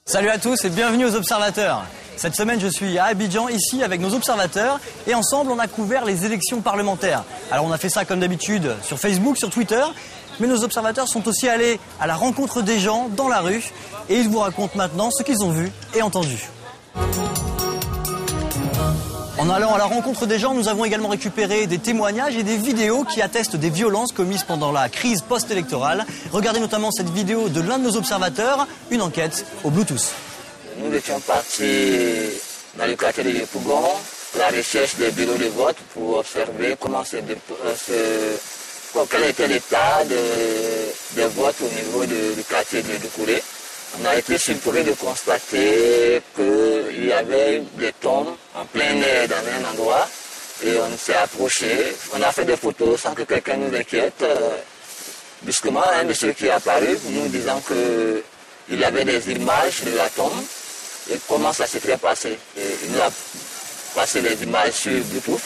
Salut à tous et bienvenue aux observateurs. Cette semaine, je suis à Abidjan, ici, avec nos observateurs. Et ensemble, on a couvert les élections parlementaires. Alors, on a fait ça comme d'habitude sur Facebook, sur Twitter. Mais nos observateurs sont aussi allés à la rencontre des gens dans la rue. Et ils vous racontent maintenant ce qu'ils ont vu et entendu. En allant à la rencontre des gens, nous avons également récupéré des témoignages et des vidéos qui attestent des violences commises pendant la crise post-électorale. Regardez notamment cette vidéo de l'un de nos observateurs, une enquête au Bluetooth. Nous étions partis dans le quartier de Yopougon, à la recherche des bureaux de vote pour observer quel était l'état des votes au niveau du quartier de Doucouré. On a été surpris de constater qu'il y avait des tombes en plein air dans un endroit et on s'est approché. On a fait des photos sans que quelqu'un nous inquiète. Brusquement, un de ceux qui est apparu nous disant qu'il y avait des images de la tombe et comment ça s'était passé. Et il nous a passé les images sur Bluetooth.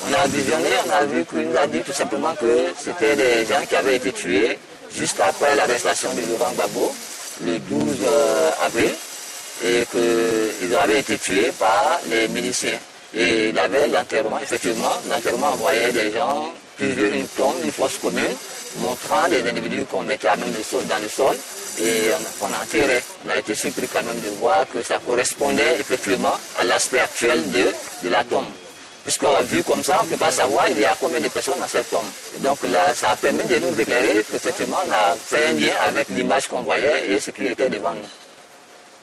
On a visionné, on a vu qu'il nous a dit tout simplement que c'était des gens qui avaient été tués juste après l'arrestation de Laurent Gbagbo, le 12 avril, et qu'ils avaient été tués par les miliciens. Et il avait l'enterrement, effectivement, l'enterrement envoyait des gens, plusieurs une tombe, une fosse commune, montrant des individus qu'on mettait à même dans le sol, et on enterrait. On a été surpris quand même de voir que ça correspondait effectivement à l'aspect actuel de la tombe. Puisqu'on a vu comme ça, on ne peut pas savoir il y a combien de personnes dans cette tombe. Et donc là, ça a permis de nous éclairer qu'effectivement on a fait un lien avec l'image qu'on voyait et ce qui était devant nous.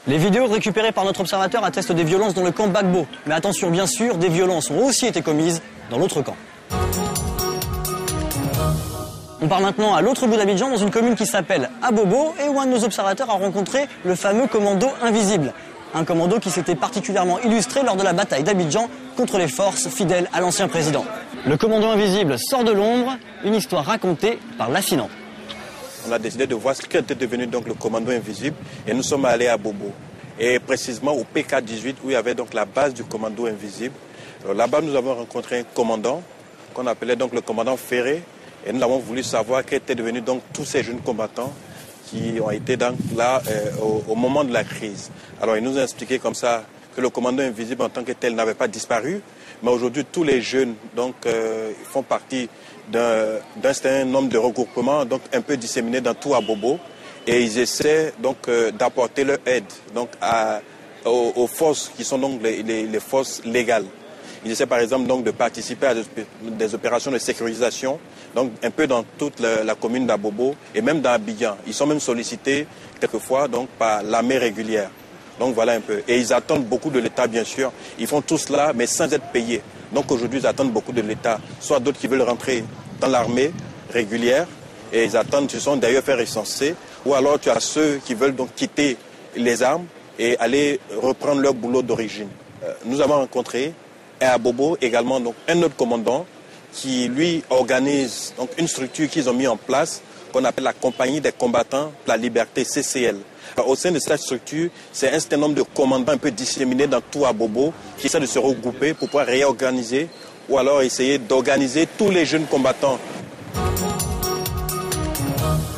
Les vidéos récupérées par notre observateur attestent des violences dans le camp Gbagbo. Mais attention, bien sûr, des violences ont aussi été commises dans l'autre camp. On part maintenant à l'autre bout d'Abidjan, dans une commune qui s'appelle Abobo, et où un de nos observateurs a rencontré le fameux commando invisible. Un commando qui s'était particulièrement illustré lors de la bataille d'Abidjan contre les forces fidèles à l'ancien président. Le commando invisible sort de l'ombre, une histoire racontée par l'affinant. On a décidé de voir ce qu'était devenu donc le commando invisible et nous sommes allés à Bobo. Et précisément au PK18 où il y avait donc la base du commando invisible. Là-bas nous avons rencontré un commandant qu'on appelait donc le commandant Ferré et nous avons voulu savoir qu'étaient devenus donc tous ces jeunes combattants qui ont été donc là au moment de la crise. Alors il nous a expliqué comme ça que le commando invisible en tant que tel n'avait pas disparu, mais aujourd'hui tous les jeunes donc font partie d'un certain nombre de regroupements donc un peu disséminés dans tout Abobo et ils essaient donc d'apporter leur aide donc aux forces qui sont donc les forces légales. Ils essaient par exemple donc de participer à des opérations de sécurisation donc un peu dans toute la commune d'Abobo et même dans Abidjan. Ils sont même sollicités quelquefois donc par l'armée régulière. Donc voilà un peu. Et ils attendent beaucoup de l'État bien sûr. Ils font tout cela mais sans être payés. Donc aujourd'hui ils attendent beaucoup de l'État. Soit d'autres qui veulent rentrer dans l'armée régulière et ils attendent, ils sont d'ailleurs fait recenser. Ou alors tu as ceux qui veulent donc quitter les armes et aller reprendre leur boulot d'origine. Nous avons rencontré à Bobo également donc un autre commandant qui lui organise donc une structure qu'ils ont mis en place qu'on appelle la Compagnie des combattants pour la liberté, CCL. Au sein de cette structure, c'est un certain nombre de commandants un peu disséminés dans tout Abobo qui essaient de se regrouper pour pouvoir réorganiser ou alors essayer d'organiser tous les jeunes combattants.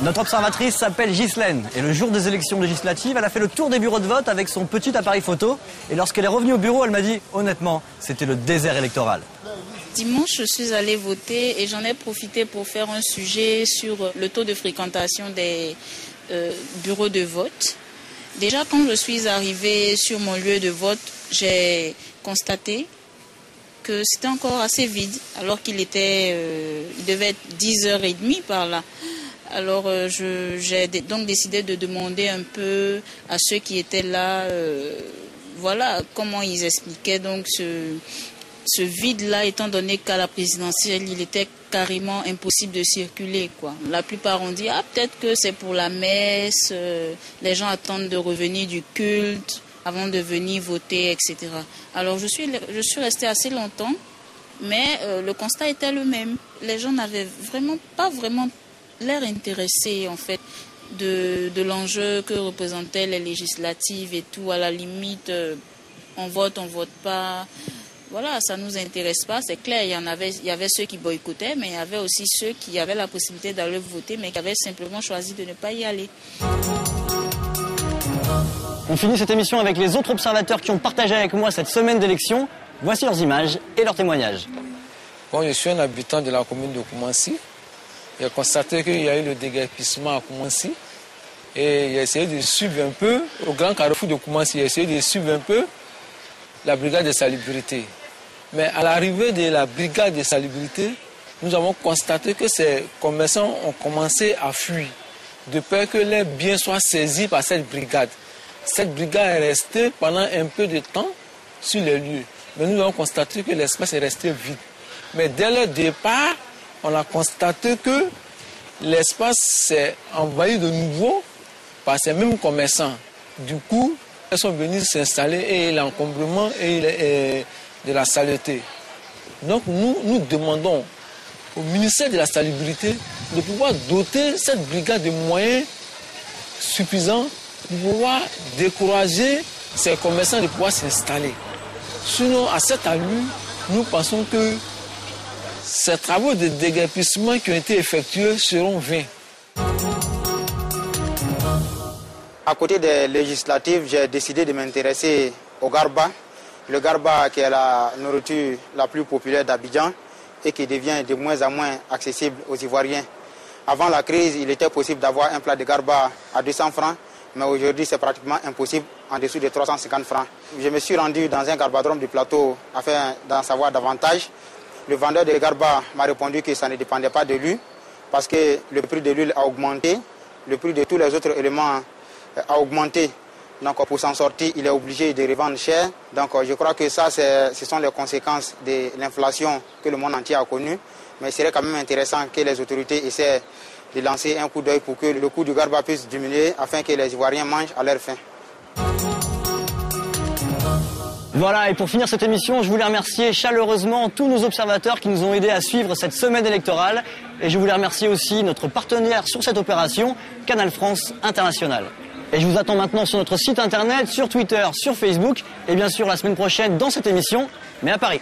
Notre observatrice s'appelle Ghislaine et le jour des élections législatives, elle a fait le tour des bureaux de vote avec son petit appareil photo et lorsqu'elle est revenue au bureau, elle m'a dit honnêtement, c'était le désert électoral. Dimanche, je suis allée voter et j'en ai profité pour faire un sujet sur le taux de fréquentation des bureaux de vote. Déjà, quand je suis arrivée sur mon lieu de vote, j'ai constaté que c'était encore assez vide, alors qu'il devait être 10h30 par là. Alors, j'ai donc décidé de demander un peu à ceux qui étaient là, voilà, comment ils expliquaient donc ce vide-là, étant donné qu'à la présidentielle, il était carrément impossible de circuler, quoi. La plupart ont dit, peut-être que c'est pour la messe, les gens attendent de revenir du culte avant de venir voter, etc. Alors, je suis restée assez longtemps, mais le constat était le même. Les gens n'avaient pas vraiment l'air intéressés, en fait, de l'enjeu que représentaient les législatives et tout. À la limite, on vote pas. Voilà, ça ne nous intéresse pas, c'est clair, il y avait ceux qui boycottaient, mais il y avait aussi ceux qui avaient la possibilité d'aller voter, mais qui avaient simplement choisi de ne pas y aller. On On finit cette émission avec les autres observateurs qui ont partagé avec moi cette semaine d'élection. Voici leurs images et leurs témoignages. Bon, je suis un habitant de la commune de Koumassi. J'ai constaté qu'il y a eu le déguerpissement à Koumassi. Et j'ai essayé de suivre un peu, au grand carrefour de Koumassi, j'ai essayé de suivre un peu la brigade de salubrité. Mais à l'arrivée de la brigade de salubrité, nous avons constaté que ces commerçants ont commencé à fuir, de peur que leurs biens soient saisis par cette brigade. Cette brigade est restée pendant un peu de temps sur les lieux. Mais nous avons constaté que l'espace est resté vide. Mais dès le départ, on a constaté que l'espace s'est envahi de nouveau par ces mêmes commerçants. Du coup, ils sont venus s'installer et l'encombrement et de la saleté. Donc nous demandons au ministère de la Salubrité de pouvoir doter cette brigade de moyens suffisants pour pouvoir décourager ces commerçants de pouvoir s'installer. Sinon, à cette allure, nous pensons que ces travaux de déguerpissement qui ont été effectués seront vains. À côté des législatives, j'ai décidé de m'intéresser au garba. Le garba qui est la nourriture la plus populaire d'Abidjan et qui devient de moins en moins accessible aux Ivoiriens. Avant la crise, il était possible d'avoir un plat de garba à 200 francs, mais aujourd'hui c'est pratiquement impossible en dessous de 350 francs. Je me suis rendu dans un garbadrome du plateau afin d'en savoir davantage. Le vendeur de garba m'a répondu que ça ne dépendait pas de lui parce que le prix de l'huile a augmenté, le prix de tous les autres éléments a augmenté. Donc pour s'en sortir, il est obligé de revendre cher. Donc je crois que ça, ce sont les conséquences de l'inflation que le monde entier a connue. Mais il serait quand même intéressant que les autorités essaient de lancer un coup d'œil pour que le coût du garba puisse diminuer afin que les Ivoiriens mangent à leur faim. Voilà, et pour finir cette émission, je voulais remercier chaleureusement tous nos observateurs qui nous ont aidés à suivre cette semaine électorale. Et je voulais remercier aussi notre partenaire sur cette opération, Canal France International. Et je vous attends maintenant sur notre site internet, sur Twitter, sur Facebook, et bien sûr la semaine prochaine dans cette émission, mais à Paris.